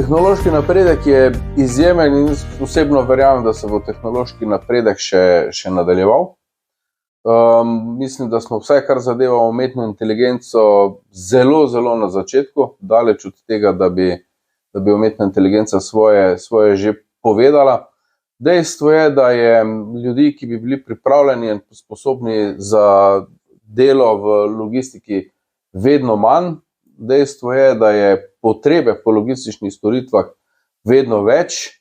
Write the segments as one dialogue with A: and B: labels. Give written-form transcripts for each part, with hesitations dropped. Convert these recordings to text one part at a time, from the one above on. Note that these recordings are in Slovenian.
A: Tehnološki napredek je izjemen in osebno verjamem, da se bo tehnološki napredek še nadaljeval. Mislim, da smo vse, kar zadeva umetno inteligenco, zelo na začetku, daleč od tega, da bi umetna inteligenca svoje že povedala. Dejstvo je, da je ljudi, ki bi bili pripravljeni in sposobni za delo v logistiki, vedno manj. Dejstvo je, da je potrebe po logističnih storitvah vedno več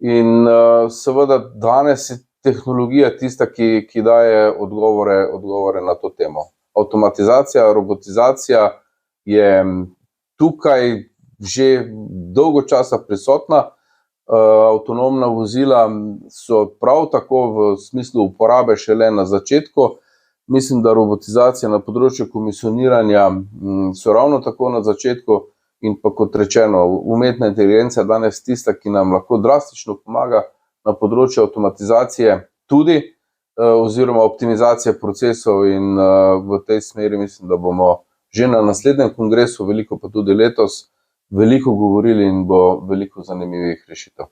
A: in seveda danes je tehnologija tista, ki daje odgovore na to temo. Avtomatizacija, robotizacija je tukaj že dolgo časa prisotna. Avtonomna vozila so prav tako v smislu uporabe šele na začetku. Mislim, da robotizacija na področju komisioniranja so ravno tako na začetku in pa kot rečeno, umetna inteligenca je danes tista, ki nam lahko drastično pomaga na področju avtomatizacije tudi oziroma optimizacije procesov in v tej smeri mislim, da bomo že na naslednjem kongresu, veliko pa tudi letos, veliko govorili in bo veliko zanimivih rešitev.